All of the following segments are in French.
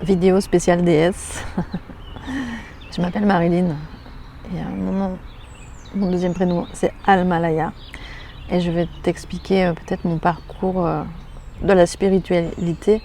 Vidéo spéciale DS. Je m'appelle Marilyn et mon deuxième prénom c'est Almalaya et je vais t'expliquer peut-être mon parcours de la spiritualité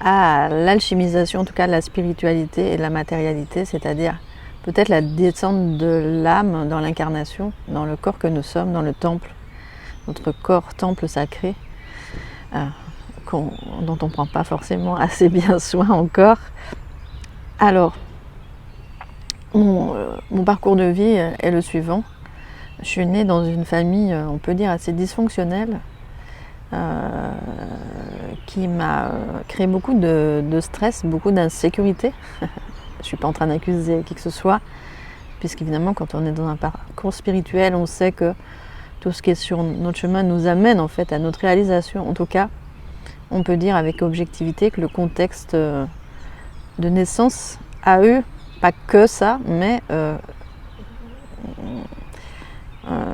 à l'alchimisation, en tout cas de la spiritualité et de la matérialité, c'est-à-dire peut-être la descente de l'âme dans l'incarnation, dans le corps que nous sommes, dans le temple, notre corps temple sacré, dont on ne prend pas forcément assez bien soin encore. Alors, mon parcours de vie est le suivant. Je suis née dans une famille, on peut dire, assez dysfonctionnelle, qui m'a créé beaucoup de stress, beaucoup d'insécurité. Je ne suis pas en train d'accuser qui que ce soit, puisqu'évidemment, quand on est dans un parcours spirituel, on sait que tout ce qui est sur notre chemin nous amène en fait à notre réalisation. En tout cas, on peut dire avec objectivité que le contexte de naissance a eu, pas que ça, mais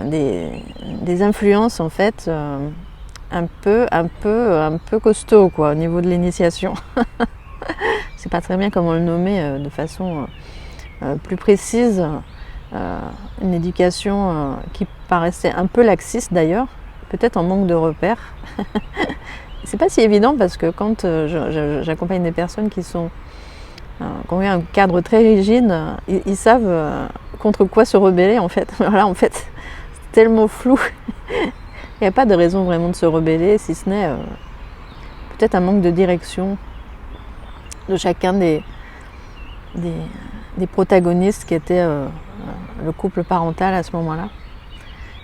des influences en fait un peu costaud quoi, au niveau de l'initiation. Je sais pas très bien comment le nommer de façon plus précise. Une éducation qui paraissait un peu laxiste d'ailleurs, peut-être en manque de repères. C'est pas si évident parce que quand j'accompagne des personnes qui ont eu un cadre très rigide, ils savent contre quoi se rebeller en fait. Voilà, en fait, c'est tellement flou. Il n'y a pas de raison vraiment de se rebeller, si ce n'est peut-être un manque de direction de chacun des protagonistes qui étaient le couple parental à ce moment-là,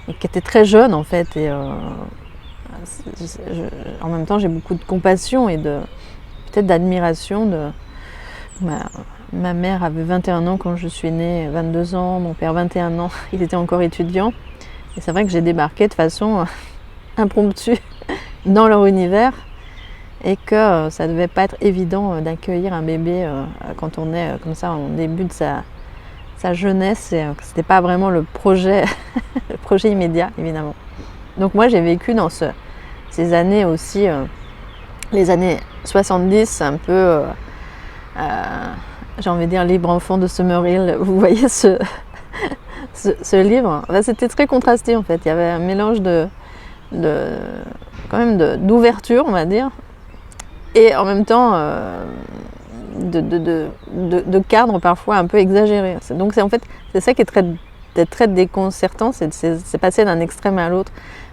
et qui étaient très jeunes en fait. Et en même temps, j'ai beaucoup de compassion et peut-être d'admiration. Ma mère avait 21 ans quand je suis née, 22 ans, mon père 21 ans, il était encore étudiant. Et c'est vrai que j'ai débarqué de façon impromptue dans leur univers et que ça ne devait pas être évident d'accueillir un bébé quand on est comme ça au début de sa jeunesse, et que c'était pas vraiment le projet, le projet immédiat évidemment. Donc moi j'ai vécu dans ces années aussi, les années 70, un peu, j'ai envie de dire libre enfant de Summerhill. Vous voyez ce livre, c'était très contrasté en fait. Il y avait un mélange d'ouverture, on va dire, et en même temps de cadre parfois un peu exagéré. Donc c'est ça qui est très déconcertant, c'est passer d'un extrême à l'autre.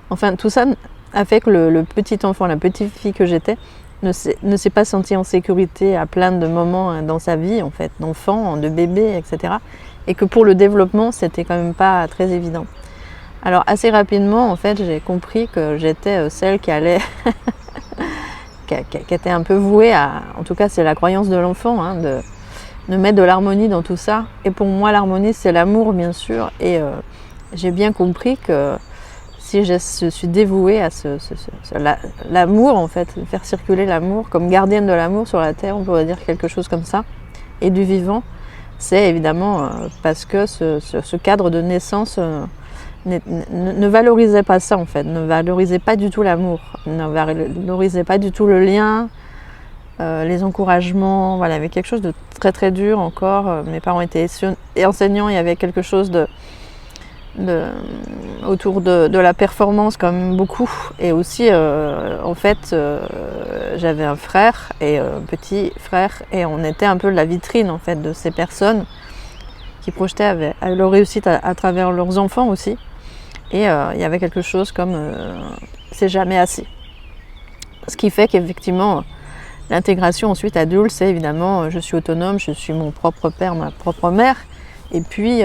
Enfin, tout ça a fait que le petit enfant, la petite fille que j'étais, ne s'est pas sentie en sécurité à plein de moments dans sa vie, en fait, d'enfant, de bébé, etc. Et que pour le développement, c'était quand même pas très évident. Alors assez rapidement, en fait, j'ai compris que j'étais celle qui allait, qui était un peu vouée à, en tout cas c'est la croyance de l'enfant, hein, de mettre de l'harmonie dans tout ça. Et pour moi, l'harmonie, c'est l'amour, bien sûr. Et j'ai bien compris que si je suis dévouée à l'amour, en fait, faire circuler l'amour, comme gardienne de l'amour sur la terre, on pourrait dire quelque chose comme ça, et du vivant, c'est évidemment parce que ce cadre de naissance ne valorisait pas ça en fait, ne valorisait pas du tout l'amour, ne valorisait pas du tout le lien, les encouragements. Voilà, il y avait quelque chose de très très dur encore. Mes parents étaient enseignants, il y avait quelque chose autour de la performance quand même beaucoup. Et aussi en fait j'avais un frère et petit frère, et on était un peu la vitrine en fait de ces personnes qui projetaient leur réussite à travers leurs enfants aussi. Et il y avait quelque chose comme c'est jamais assez. Ce qui fait qu'effectivement l'intégration ensuite adulte, c'est évidemment je suis autonome, je suis mon propre père, ma propre mère, et puis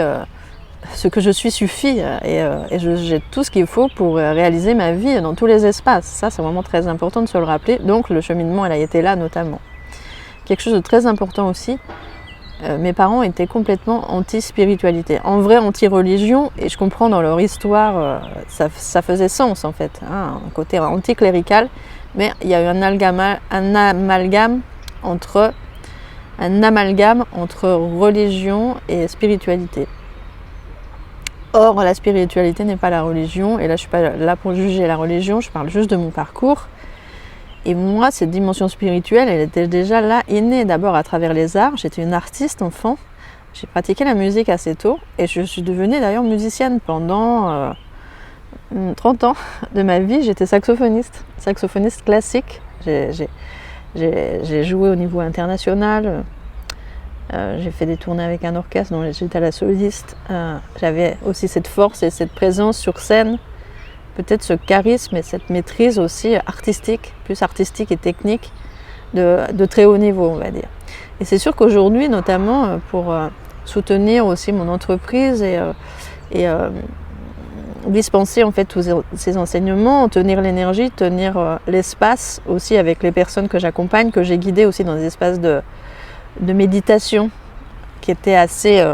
ce que je suis suffit, et j'ai tout ce qu'il faut pour réaliser ma vie dans tous les espaces. Ça, c'est vraiment très important de se le rappeler. Donc le cheminement, elle a été là notamment. Quelque chose de très important aussi, mes parents étaient complètement anti-spiritualité, en vrai anti-religion, et je comprends dans leur histoire, ça faisait sens en fait, hein, un côté anti-clérical, mais il y a eu un amalgame entre religion et spiritualité. Or, la spiritualité n'est pas la religion, et là je ne suis pas là pour juger la religion, je parle juste de mon parcours. Et moi, cette dimension spirituelle, elle était déjà là, innée d'abord à travers les arts. J'étais une artiste enfant. J'ai pratiqué la musique assez tôt et je suis devenue d'ailleurs musicienne pendant 30 ans de ma vie. J'étais saxophoniste classique. J'ai joué au niveau international. J'ai fait des tournées avec un orchestre dont j'étais la soliste. J'avais aussi cette force et cette présence sur scène, peut-être ce charisme et cette maîtrise aussi artistique, plus artistique et technique, de très haut niveau, on va dire. Et c'est sûr qu'aujourd'hui, notamment pour soutenir aussi mon entreprise et dispenser en fait tous ces enseignements, tenir l'énergie, tenir l'espace aussi avec les personnes que j'accompagne, que j'ai guidées aussi dans des espaces de méditation qui étaient assez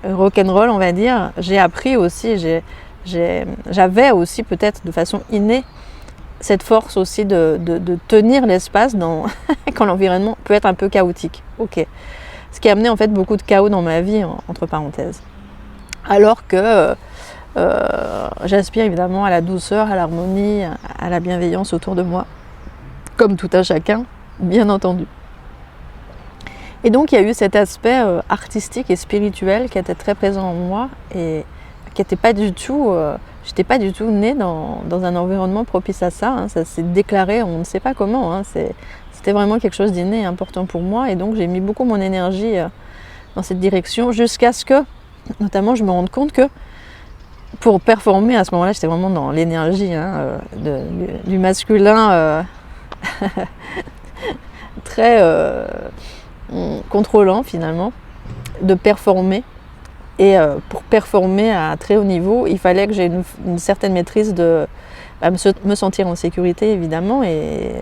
rock'n'roll, on va dire. J'ai appris aussi, j'avais aussi peut-être de façon innée cette force aussi de tenir l'espace quand l'environnement peut être un peu chaotique. Ok. Ce qui a amené en fait beaucoup de chaos dans ma vie, entre parenthèses. Alors que j'aspire évidemment à la douceur, à l'harmonie, à la bienveillance autour de moi, comme tout un chacun, bien entendu. Et donc il y a eu cet aspect artistique et spirituel qui était très présent en moi et qui n'était pas du tout, j'étais pas du tout née dans un environnement propice à ça. Ça s'est déclaré, on ne sait pas comment. C'était vraiment quelque chose d'inné et important pour moi et donc j'ai mis beaucoup mon énergie dans cette direction jusqu'à ce que, notamment, je me rende compte que pour performer à ce moment-là, j'étais vraiment dans l'énergie du masculin très contrôlant finalement, de performer. Et pour performer à très haut niveau, il fallait que j'ai une certaine maîtrise de me sentir en sécurité évidemment et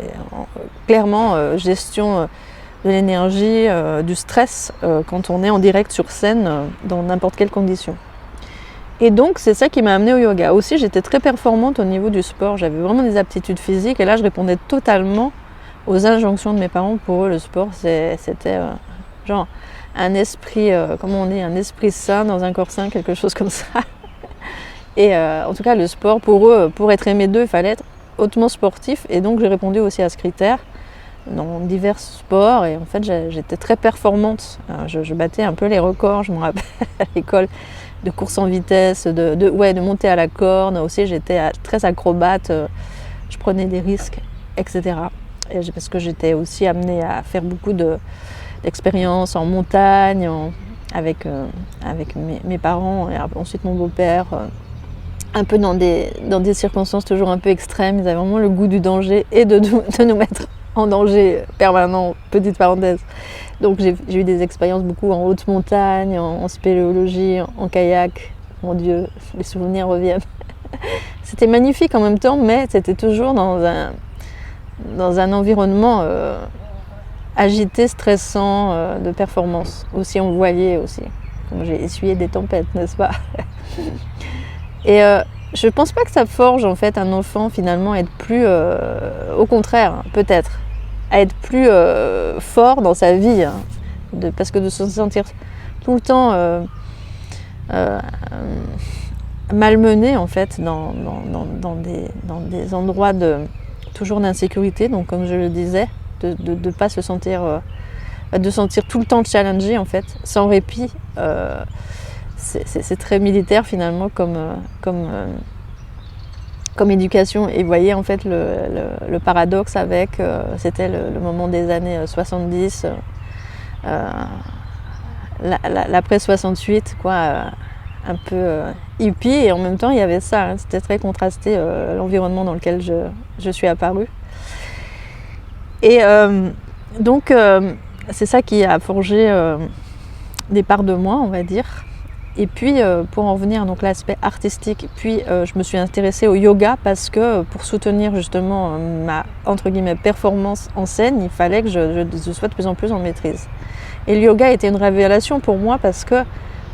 clairement gestion de l'énergie, du stress quand on est en direct sur scène dans n'importe quelle condition. Et donc c'est ça qui m'a amenée au yoga. Aussi j'étais très performante au niveau du sport, j'avais vraiment des aptitudes physiques et là je répondais totalement aux injonctions de mes parents. Pour eux le sport c'était genre un esprit, comment on dit, un esprit sain dans un corps sain, quelque chose comme ça. Et en tout cas le sport pour eux, pour être aimé d'eux, il fallait être hautement sportif et donc j'ai répondu aussi à ce critère dans divers sports et en fait j'étais très performante. Je battais un peu les records, je me rappelle à l'école, de course en vitesse, de monter à la corde. Aussi j'étais très acrobate, je prenais des risques, etc. Et parce que j'étais aussi amenée à faire beaucoup d'expériences en montagne, avec mes parents et ensuite mon beau-père, un peu dans des circonstances toujours un peu extrêmes. Ils avaient vraiment le goût du danger et de nous mettre en danger permanent, petite parenthèse. Donc j'ai eu des expériences beaucoup en haute montagne, en spéléologie, en kayak. Mon Dieu, les souvenirs reviennent. C'était magnifique en même temps, mais c'était toujours dans un environnement agité, stressant, de performance. Aussi on voyait aussi. Donc, j'ai essuyé des tempêtes, n'est-ce pas? Et je pense pas que ça forge en fait un enfant finalement à être plus, au contraire, peut-être, à être plus fort dans sa vie, parce que de se sentir tout le temps malmené en fait dans des endroits toujours d'insécurité, donc comme je le disais, de pas se sentir, de sentir tout le temps challengé en fait, sans répit. C'est très militaire finalement comme éducation. Et vous voyez en fait le paradoxe avec, c'était le moment des années 70, l'après 68, quoi, un peu hippie, et en même temps il y avait ça, c'était très contrasté, l'environnement dans lequel je suis apparue. Et donc c'est ça qui a forgé des parts de moi, on va dire. Et puis pour en venir donc l'aspect artistique, puis je me suis intéressée au yoga parce que pour soutenir justement ma entre guillemets performance en scène, il fallait que je sois de plus en plus en maîtrise. Et le yoga était une révélation pour moi parce que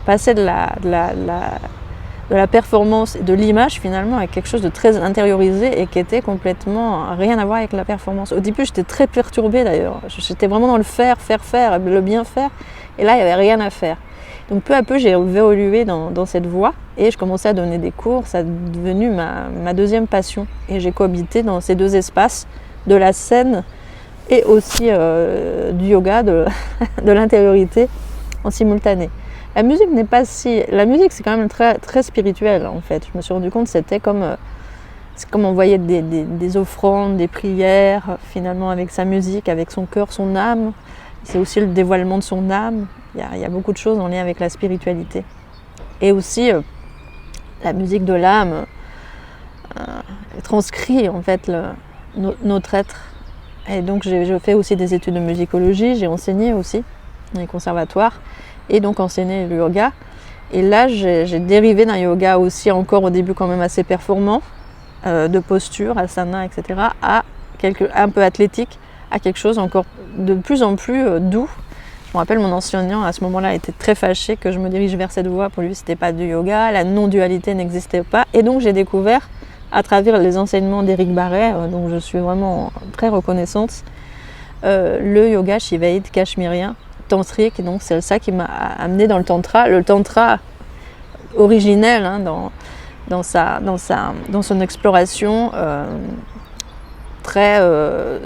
passer de la performance et de l'image finalement à quelque chose de très intériorisé et qui était complètement rien à voir avec la performance. Au début j'étais très perturbée d'ailleurs, j'étais vraiment dans le faire, le bien faire, et là il n'y avait rien à faire. Donc peu à peu j'ai évolué dans cette voie et je commençais à donner des cours, ça est devenu ma deuxième passion. Et j'ai cohabité dans ces deux espaces de la scène et aussi du yoga, de l'intériorité en simultané. La musique n'est pas si... La musique, c'est quand même très, très spirituel, en fait. Je me suis rendu compte que c'était comme... c'est comme envoyer des offrandes, des prières, finalement, avec sa musique, avec son cœur, son âme. C'est aussi le dévoilement de son âme. Il y a beaucoup de choses en lien avec la spiritualité. Et aussi, la musique de l'âme transcrit, en fait, notre être. Et donc, j'ai fait aussi des études de musicologie. J'ai enseigné aussi dans les conservatoires. Et donc enseigner le yoga. Et là, j'ai dérivé d'un yoga aussi encore au début quand même assez performant, de posture, asana, etc., à un peu athlétique, à quelque chose encore de plus en plus doux. Je me rappelle, mon enseignant à ce moment-là était très fâché que je me dirige vers cette voie. Pour lui, c'était pas du yoga, la non-dualité n'existait pas. Et donc, j'ai découvert, à travers les enseignements d'Éric Barret, dont je suis vraiment très reconnaissante, le yoga shivaïte cachemérien, tantrique. Donc, c'est ça qui m'a amené dans le tantra. Le tantra originel, hein, dans son exploration très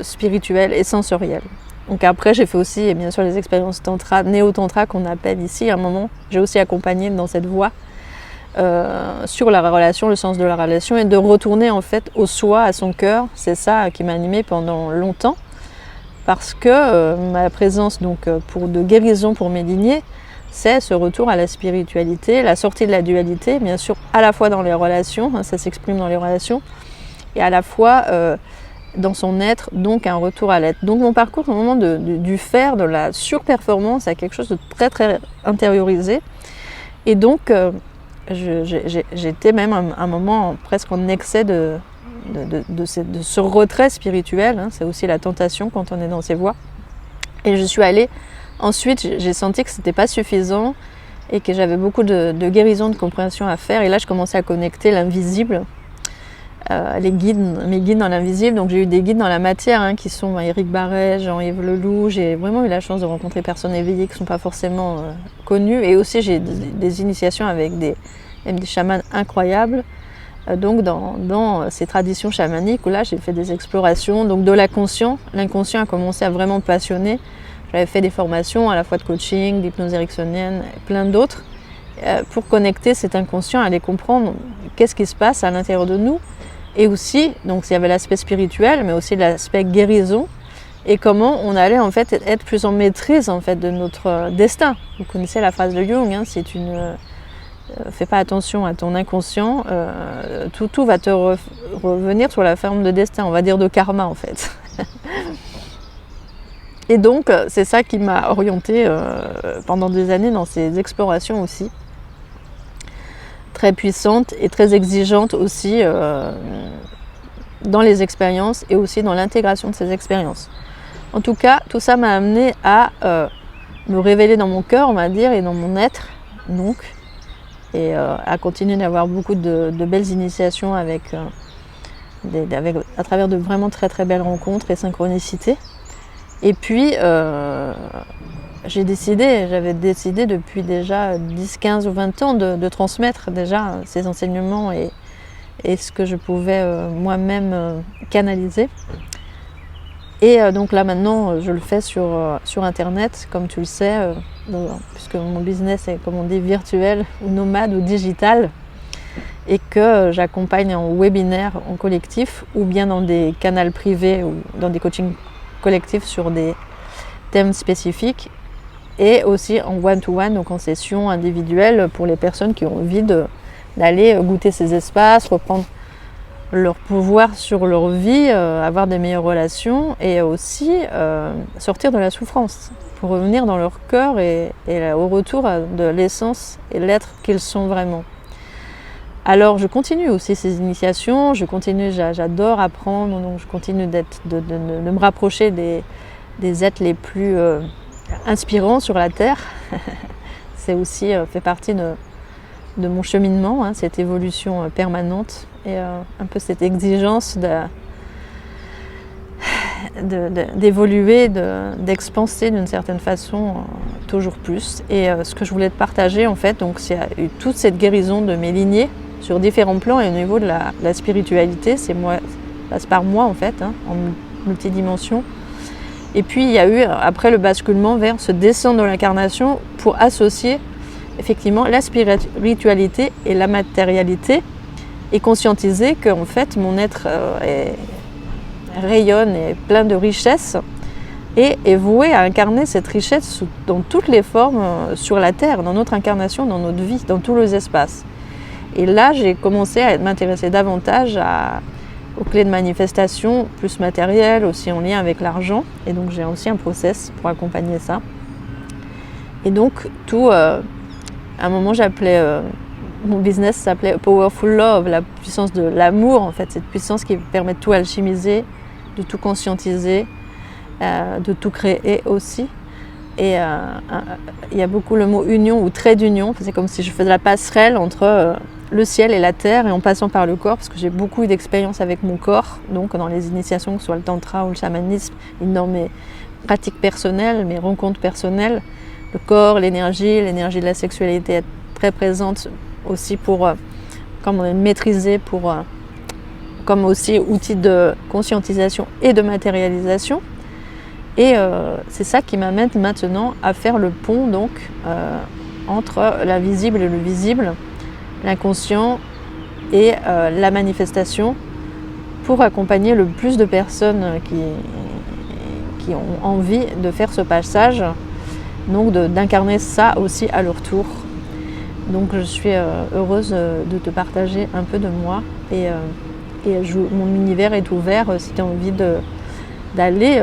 spirituelle et sensorielle. Donc après, j'ai fait aussi, bien sûr, les expériences tantra, néo-tantra qu'on appelle ici. À un moment, j'ai aussi accompagné dans cette voie sur la relation, le sens de la relation, et de retourner en fait au soi, à son cœur. C'est ça qui m'a animée pendant longtemps, parce que ma présence de guérison pour mes lignées, c'est ce retour à la spiritualité, la sortie de la dualité, bien sûr, à la fois dans les relations, hein, ça s'exprime dans les relations, et à la fois dans son être, donc un retour à l'être. Donc mon parcours au moment du faire, de la surperformance, à quelque chose de très très intériorisé. Et donc j'étais même un moment presque en excès de ce retrait spirituel, hein. C'est aussi la tentation quand on est dans ces voies. Et je suis allée, ensuite j'ai senti que c'était pas suffisant et que j'avais beaucoup de guérison, de compréhension à faire. Et là je commençais à connecter l'invisible, mes guides dans l'invisible. Donc j'ai eu des guides dans la matière, hein, qui sont Éric Barret, Jean-Yves Leloup. J'ai vraiment eu la chance de rencontrer des personnes éveillées qui ne sont pas forcément connues. Et aussi j'ai des initiations avec même des chamans incroyables. Donc dans ces traditions chamaniques où là j'ai fait des explorations donc de l'inconscient. L'inconscient a commencé à vraiment me passionner. J'avais fait des formations à la fois de coaching, d'hypnose ericksonienne, plein d'autres, pour connecter cet inconscient, aller comprendre qu'est-ce qui se passe à l'intérieur de nous. Et aussi, donc il y avait l'aspect spirituel, mais aussi l'aspect guérison, et comment on allait en fait être plus en maîtrise en fait de notre destin. Vous connaissez la phrase de Jung, hein, si tu ne fais pas attention à ton inconscient, tout va te revenir sous la forme de destin, on va dire de karma en fait. Et donc c'est ça qui m'a orientée pendant des années dans ces explorations aussi. Très puissante et très exigeante aussi dans les expériences et aussi dans l'intégration de ces expériences. En tout cas, tout ça m'a amené à me révéler dans mon cœur, on va dire, et dans mon être, donc, et à continuer d'avoir beaucoup de belles initiations à travers de vraiment très très belles rencontres et synchronicités. Et puis, j'avais décidé depuis déjà 10, 15 ou 20 ans de transmettre déjà ces enseignements et ce que je pouvais moi-même canaliser. Et donc là maintenant, je le fais sur Internet, comme tu le sais, puisque mon business est, comme on dit, virtuel ou nomade ou digital, et que j'accompagne en webinaire, en collectif, ou bien dans des canaux privés ou dans des coachings collectifs sur des thèmes spécifiques. Et aussi en one-to-one, donc en session individuelle pour les personnes qui ont envie d'aller goûter ces espaces, reprendre leur pouvoir sur leur vie, avoir des meilleures relations et aussi sortir de la souffrance pour revenir dans leur cœur et au retour de l'essence et l'être qu'ils sont vraiment. Alors je continue aussi ces initiations, j'adore apprendre, donc je continue de me rapprocher des êtres les plus inspirant sur la Terre. C'est aussi fait partie de mon cheminement, hein, cette évolution permanente et un peu cette exigence d'évoluer, d'expanser d'une certaine façon toujours plus. Et ce que je voulais te partager en fait, donc c'est eu toute cette guérison de mes lignées sur différents plans et au niveau de la spiritualité, ça passe par moi en fait, hein, en multidimensions. Et puis il y a eu après le basculement vers se descendre dans l'incarnation pour associer effectivement la spiritualité et la matérialité et conscientiser qu'en fait mon être rayonne et est plein de richesses et est voué à incarner cette richesse dans toutes les formes sur la Terre, dans notre incarnation, dans notre vie, dans tous les espaces. Et là, j'ai commencé à m'intéresser davantage aux clés de manifestation, plus matérielles, aussi en lien avec l'argent. Et donc, j'ai aussi un process pour accompagner ça. Et donc, à un moment, mon business s'appelait Powerful Love, la puissance de l'amour, en fait, cette puissance qui permet de tout alchimiser, de tout conscientiser, de tout créer aussi. Et il y a beaucoup le mot union ou trait d'union. C'est comme si je faisais la passerelle entre le ciel et la terre et en passant par le corps, parce que j'ai beaucoup eu d'expérience avec mon corps, donc dans les initiations, que ce soit le tantra ou le chamanisme, dans mes pratiques personnelles, mes rencontres personnelles. Le corps, l'énergie de la sexualité est très présente aussi pour comme maîtriser, comme aussi outil de conscientisation et de matérialisation. Et c'est ça qui m'amène maintenant à faire le pont donc entre l'invisible et le visible, l'inconscient et la manifestation, pour accompagner le plus de personnes qui ont envie de faire ce passage, donc d'incarner ça aussi à leur tour. Donc je suis heureuse de te partager un peu de moi et mon univers est ouvert si tu as envie d'aller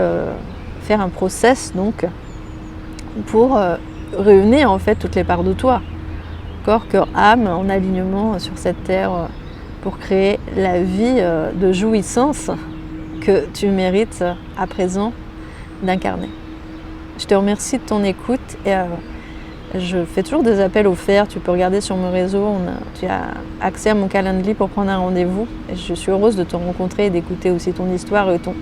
faire un process donc pour réunir en fait toutes les parts de toi, corps, cœur, âme, en alignement sur cette terre pour créer la vie de jouissance que tu mérites à présent d'incarner. Je te remercie de ton écoute et je fais toujours des appels offerts. Tu peux regarder sur mon réseau, tu as accès à mon calendrier pour prendre un rendez-vous. Et je suis heureuse de te rencontrer et d'écouter aussi ton histoire et ton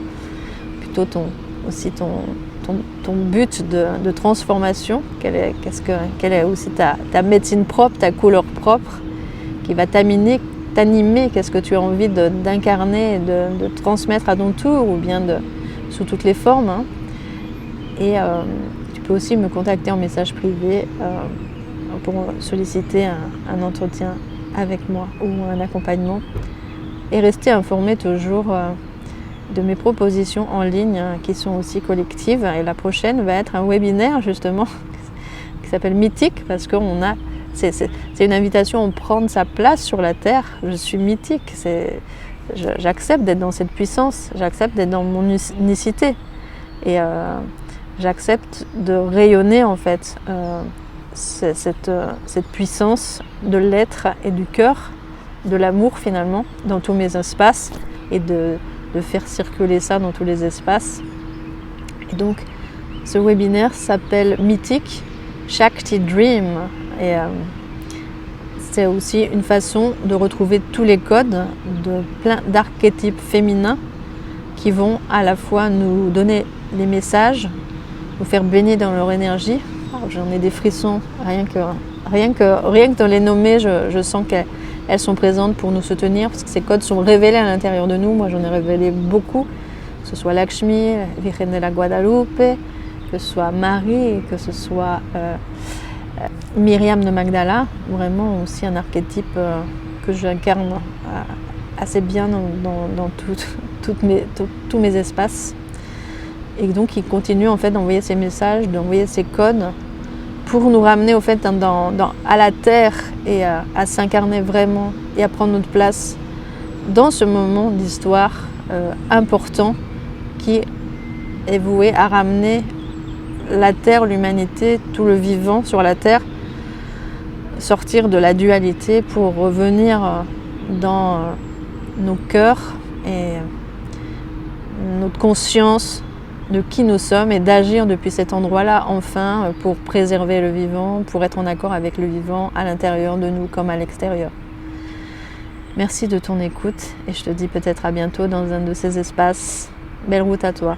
but de transformation. Quelle est aussi ta médecine propre, ta couleur propre qui va t'animer, qu'est-ce que tu as envie d'incarner et de transmettre à ton tour ou bien sous toutes les formes. Hein. Et tu peux aussi me contacter en message privé pour solliciter un entretien avec moi ou un accompagnement et rester informé toujours de mes propositions en ligne qui sont aussi collectives. Et la prochaine va être un webinaire justement qui s'appelle Mythique parce que c'est une invitation à prendre sa place sur la Terre. Je suis mythique, j'accepte d'être dans cette puissance, j'accepte d'être dans mon unicité et j'accepte de rayonner en fait cette puissance de l'être et du cœur, de l'amour finalement dans tous mes espaces et de faire circuler ça dans tous les espaces. Et donc ce webinaire s'appelle Mythique Shakti Dream et c'est aussi une façon de retrouver tous les codes de plein d'archétypes féminins qui vont à la fois nous donner les messages, nous faire baigner dans leur énergie. J'en ai des frissons, rien que de les nommer, je sens qu'elles sont présentes pour nous soutenir, parce que ces codes sont révélés à l'intérieur de nous. Moi j'en ai révélé beaucoup, que ce soit Lakshmi, Virgen de la Guadalupe, que ce soit Marie, que ce soit Myriam de Magdala, vraiment aussi un archétype que j'incarne assez bien dans tous mes espaces. Et donc il continue en fait d'envoyer ces messages, d'envoyer ces codes pour nous ramener au fait à la terre et à s'incarner vraiment et à prendre notre place dans ce moment d'histoire important qui est voué à ramener la terre, l'humanité, tout le vivant sur la terre, sortir de la dualité pour revenir dans nos cœurs et notre conscience de qui nous sommes et d'agir depuis cet endroit-là enfin pour préserver le vivant, pour être en accord avec le vivant à l'intérieur de nous comme à l'extérieur. Merci de ton écoute et je te dis peut-être à bientôt dans un de ces espaces. Belle route à toi.